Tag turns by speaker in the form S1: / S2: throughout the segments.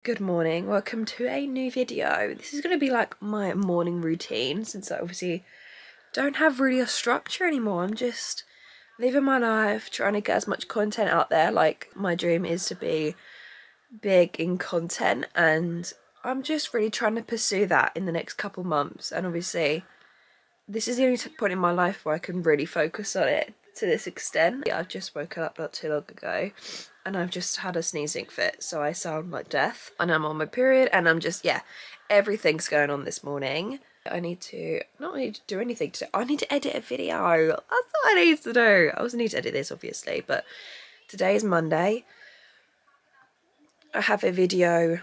S1: Good morning, welcome to a new video. This is going to be like my morning routine since I obviously don't have really a structure anymore. I'm just living my life, trying to get as much content out there. Like, my dream is to be big in content and I'm just really trying to pursue that in the next couple months. And obviously this is the only point in my life where I can really focus on it to this extent. Yeah, I've just woken up not too long ago and I've just had a sneezing fit, so I sound like death. And I'm on my period and I'm just, yeah, everything's going on this morning. I need to, not need to do anything today, I need to edit a video. That's what I need to do. I also need to edit this obviously, but today is Monday. I have a video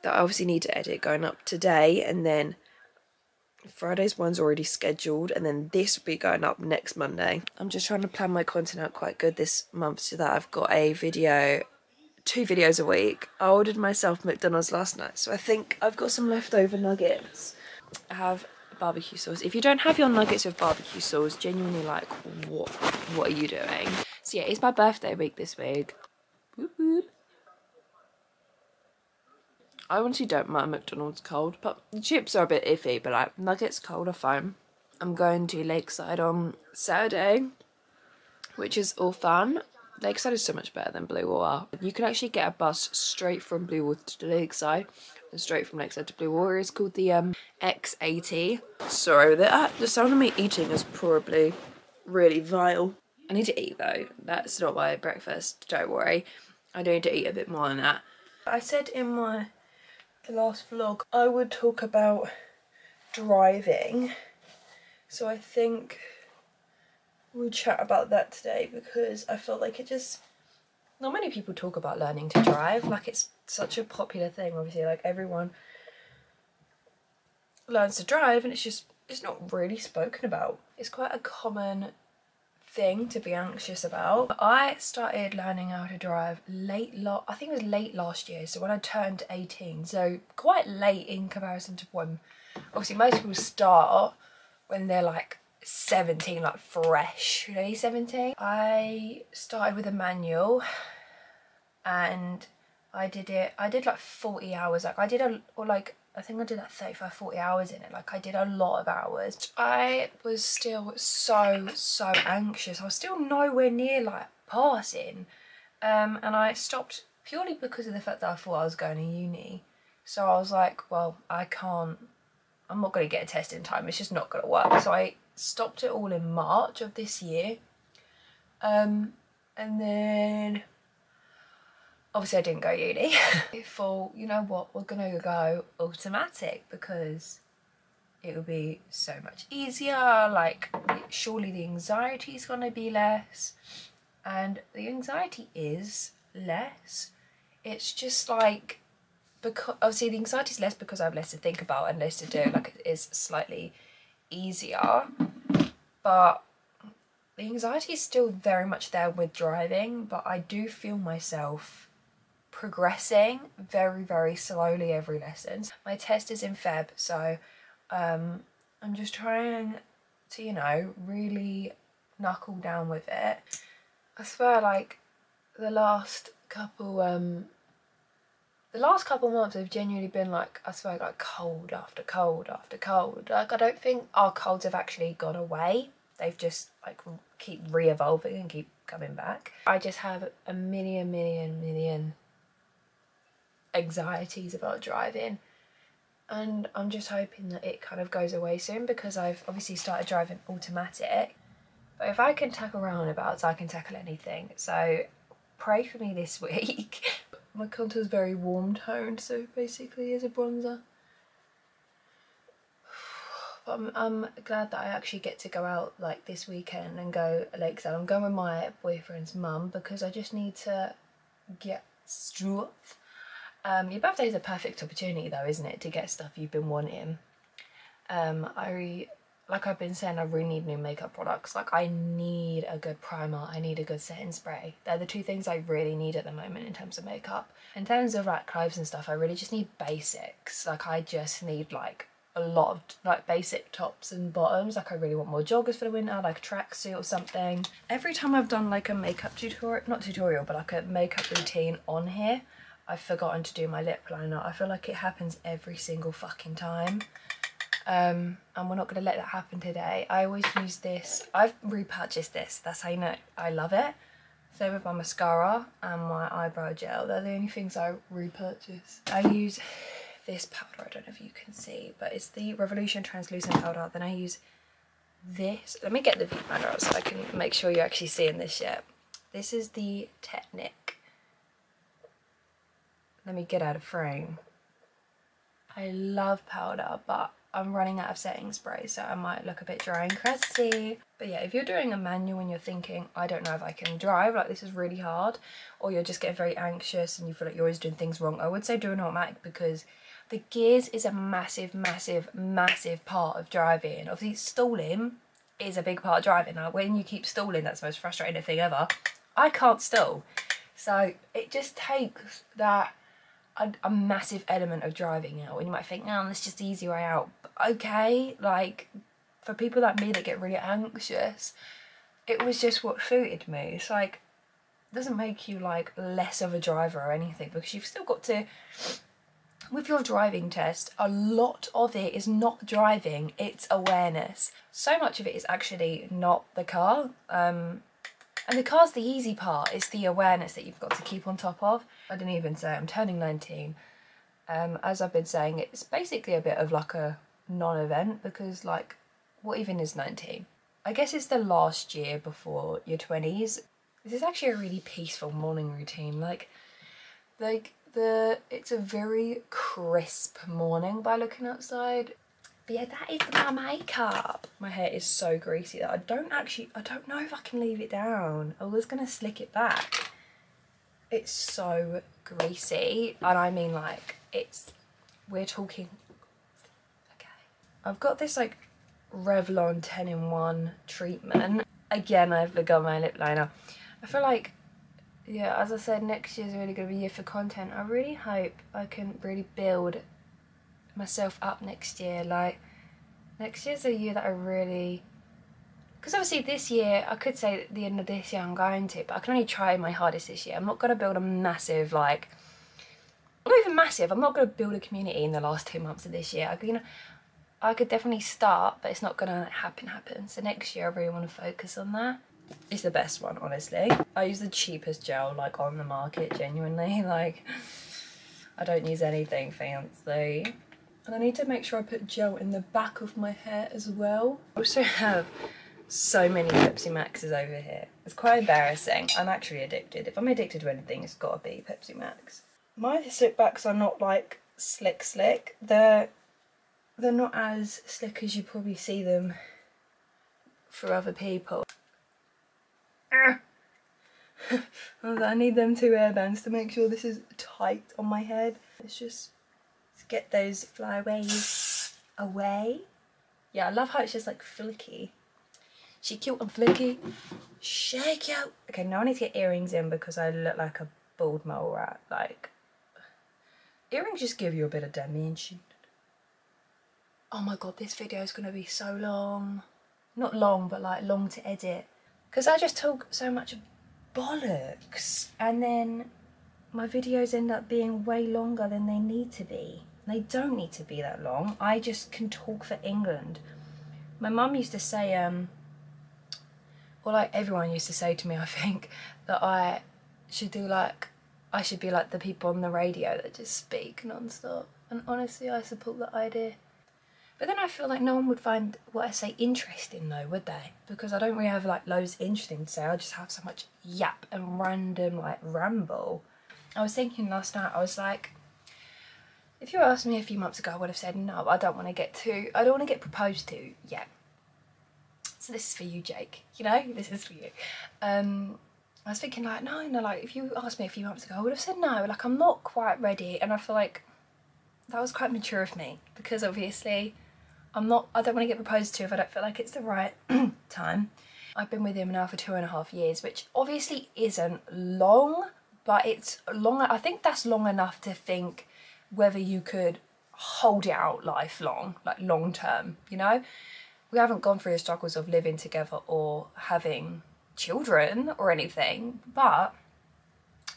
S1: that I obviously need to edit going up today, and then Friday's one's already scheduled, and then this will be going up next Monday. I'm just trying to plan my content out quite good this month so that I've got a video, 2 videos a week. I ordered myself McDonald's last night, so I think I've got some leftover nuggets. I have barbecue sauce. If you don't have your nuggets with barbecue sauce, genuinely, like, what are you doing? So yeah, it's my birthday week this week. Whoop whoop. I honestly don't mind McDonald's cold, but the chips are a bit iffy, but like nuggets cold are fine. I'm going to Lakeside on Saturday, which is all fun. Lakeside is so much better than Blue Water. You can actually get a bus straight from Blue Water to Lakeside, and straight from Lakeside to Blue Water. It's called the X80. Sorry, the sound of me eating is probably really vile. I need to eat though. That's not my breakfast, don't worry. I do need to eat a bit more than that. I said in the last vlog I would talk about driving, so I think we'll chat about that today because I felt like not many people talk about learning to drive. Like, it's such a popular thing, obviously, like everyone learns to drive and it's not really spoken about. It's quite a common thing to be anxious about. I started learning how to drive I think it was late last year, so when I turned 18, so quite late in comparison to when obviously most people start when they're like 17, like fresh, you know, 17. I started with a manual and I did like 40 hours. Like I think I did like 35, 40 hours in it. Like, I did a lot of hours. I was still so anxious. I was still nowhere near like passing. And I stopped purely because of the fact that I thought I was going to uni. So I was like, well, I'm not going to get a test in time. It's just not going to work. So I stopped it all in March of this year. And then obviously I didn't go uni. I thought, you know what, we're gonna go automatic because it would be so much easier. Like, surely the anxiety is gonna be less, and the anxiety is less. It's just like, because obviously the anxiety is less because I have less to think about and less to do. Like, it is slightly easier, but the anxiety is still very much there with driving. But I do feel myself progressing very slowly every lesson. My test is in Feb, so I'm just trying to, you know, really knuckle down with it. I swear, like, the last couple months have genuinely been like, I swear, like cold after cold after cold. Like, I don't think our colds have actually gone away. They've just like keep re-evolving and keep coming back. I just have a million anxieties about driving, and I'm just hoping that it kind of goes away soon because I've obviously started driving automatic. But if I can tackle roundabouts, I can tackle anything. So pray for me this week. My contour is very warm toned, so basically is a bronzer. But I'm glad that I actually get to go out like this weekend and go Lakeside. I'm going with my boyfriend's mum because I just need to get stuff. Your birthday is a perfect opportunity though, isn't it, to get stuff you've been wanting. Like I've been saying, I really need new makeup products. Like, I need a good primer, I need a good setting spray. They're the 2 things I really need at the moment in terms of makeup. In terms of like clothes and stuff, I really just need basics. Like, I just need like a lot of like basic tops and bottoms. Like, I really want more joggers for the winter, like a tracksuit or something. Every time I've done like a makeup tutorial, not tutorial, but like a makeup routine on here, I've forgotten to do my lip liner. I feel like it happens every single fucking time. And we're not going to let that happen today. I always use this. I've repurchased this. That's how you know I love it. Same with my mascara and my eyebrow gel. They're the only things I repurchase. I use this powder. I don't know if you can see, but it's the Revolution Translucent Powder. Then I use this. Let me get the viewfinder out so I can make sure you're actually seeing this yet. This is the Technic. Let me get out of frame. I love powder, but I'm running out of setting spray, so I might look a bit dry and crusty. But yeah, if you're doing a manual and you're thinking, I don't know if I can drive, like this is really hard, or you're just getting very anxious and you feel like you're always doing things wrong, I would say do an automatic, because the gears is a massive, massive, massive part of driving. Obviously, stalling is a big part of driving. Like when you keep stalling, that's the most frustrating thing ever. I can't stall. So it just takes that a massive element of driving out, and you might think, no, that's just the easy way out. But okay, like for people like me that get really anxious, it was just what suited me. It's like, it doesn't make you like less of a driver or anything, because you've still got to, with your driving test, a lot of it is not driving, it's awareness. So much of it is actually not the car. And the car's the easy part, it's the awareness that you've got to keep on top of. I didn't even say I'm turning 19. As I've been saying, it's basically a bit of like a non-event, because like, what even is 19? I guess it's the last year before your 20s. This is actually a really peaceful morning routine. It's a very crisp morning by looking outside. But yeah, that is my makeup. My hair is so greasy that I don't know if I can leave it down. I was gonna slick it back. It's so greasy, and I mean like, we're talking, okay. I've got this like Revlon 10-in-1 treatment. Again, I've begun my lip liner. I feel like, yeah, as I said, next year's really gonna be a year for content. I really hope I can really build myself up next year. Like, next year's a year that I really, because obviously this year, I could say at the end of this year I'm going to, but I can only try my hardest this year. I'm not going to build a massive, like, not even massive, I'm not going to build a community in the last 2 months of this year. I could definitely start, but it's not going to happen. So next year I really want to focus on that. It's the best one, honestly. I use the cheapest gel like on the market, genuinely. Like, I don't use anything fancy. And I need to make sure I put gel in the back of my hair as well. I also have so many Pepsi Maxes over here. It's quite embarrassing. I'm actually addicted. If I'm addicted to anything, it's got to be Pepsi Max. My slip backs are not like slick. They're not as slick as you probably see them for other people. I need them 2 hairbands to make sure this is tight on my head. It's just to get those flyaways away. Yeah, I love how it's just like flicky. She cute and flicky. She cute. Okay, now I need to get earrings in because I look like a bald mole rat. Like, earrings just give you a bit of dimension. Oh my god, this video is gonna be so long. Not long, but like long to edit. Because I just talk so much bollocks, and then my videos end up being way longer than they need to be. They don't need to be that long. I just can talk for England. My mum used to say, or like everyone used to say to me, I think, that I should be like the people on the radio that just speak non-stop. And honestly, I support that idea. But then I feel like no one would find what I say interesting though, would they? Because I don't really have like loads interesting to say. I just have so much yap and random like ramble. I was thinking last night, I was like, if you asked me a few months ago, I would have said no, I don't want to get proposed to yet. So this is for you, Jake. You know, this is for you. I was thinking like, no, like if you asked me a few months ago, I would have said no. Like, I'm not quite ready, and I feel like that was quite mature of me, because obviously I don't want to get proposed to if I don't feel like it's the right time. I've been with him now for 2.5 years, which obviously isn't long, but it's long. I think that's long enough to think whether you could hold it out lifelong, like long term, you know? We haven't gone through the struggles of living together or having children or anything, but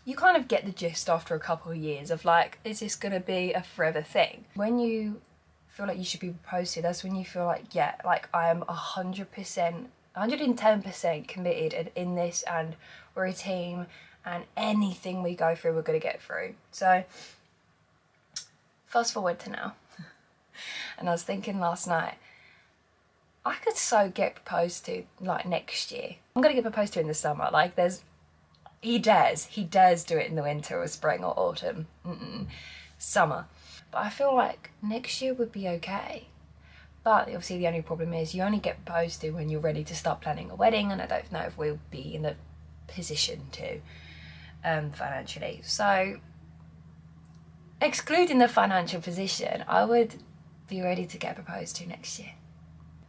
S1: you kind of get the gist after a couple of years of like, is this gonna be a forever thing? When you feel like you should be proposed to, that's when you feel like, yeah, like I am 100%, 110% committed and in this, and we're a team, and anything we go through, we're gonna get through. So fast forward to now. And I was thinking last night, I could so get proposed to like next year. I'm gonna get proposed to in the summer. Like he dares do it in the winter or spring or autumn. Summer. But I feel like next year would be okay. But obviously the only problem is you only get proposed to when you're ready to start planning a wedding, and I don't know if we'll be in the position to financially. So excluding the financial position, I would be ready to get proposed to next year.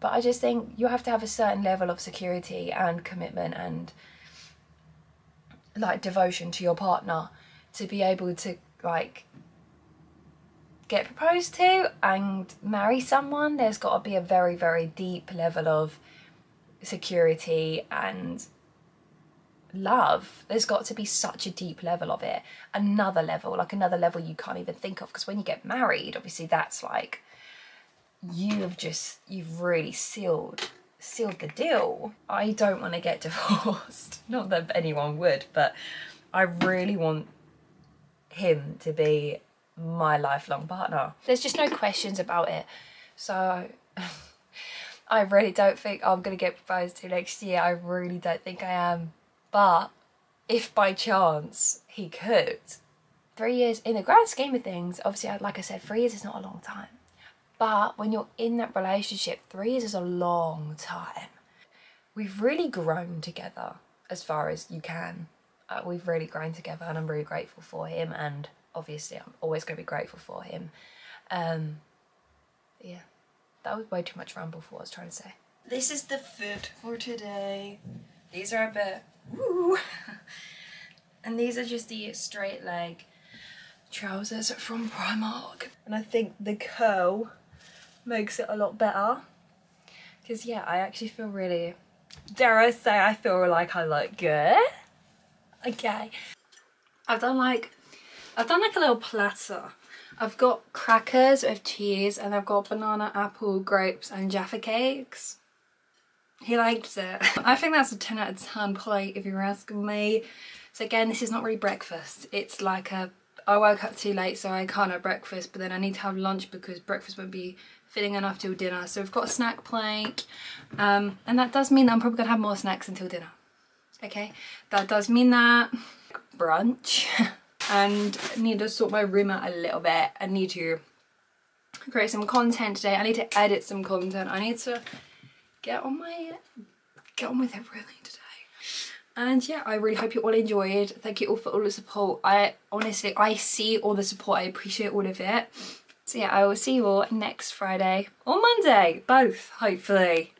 S1: But I just think you have to have a certain level of security and commitment and like devotion to your partner to be able to like get proposed to and marry someone. There's got to be a very, very deep level of security and love. There's got to be such a deep level of it. Another level you can't even think of, because when you get married, obviously that's like you've really sealed the deal. I don't want to get divorced. Not that anyone would, but I really want him to be my lifelong partner. There's just no questions about it. So I really don't think I'm gonna get proposed to next year. I really don't think I am. But if by chance he could, 3 years in the grand scheme of things, obviously like I said, 3 years is not a long time. But when you're in that relationship, 3 years is a long time. We've really grown together as far as you can. We've really grown together, and I'm really grateful for him, and obviously I'm always going to be grateful for him. Yeah, that was way too much ramble for what I was trying to say. This is the fit for today. These are a bit, woo. And these are just the straight leg trousers from Primark. And I think the curl makes it a lot better. Because yeah, I actually feel really, dare I say, I feel like I look good. Okay. I've done like a little platter. I've got crackers with cheese, and I've got banana, apple, grapes and Jaffa cakes. He likes it. I think that's a 10 out of 10 plate if you're asking me. So again, this is not really breakfast. It's like I woke up too late, so I can't have breakfast, but then I need to have lunch because breakfast won't be filling enough till dinner. So we've got a snack plate, and that does mean that I'm probably gonna have more snacks until dinner. Okay, that does mean that brunch. And I need to sort my room out a little bit. I need to create some content today. I need to edit some content. I need to get on with everything today. And yeah, I really hope you all enjoyed. Thank you all for all the support. I see all the support. I appreciate all of it. So yeah, I will see you all next Friday or Monday, both, hopefully.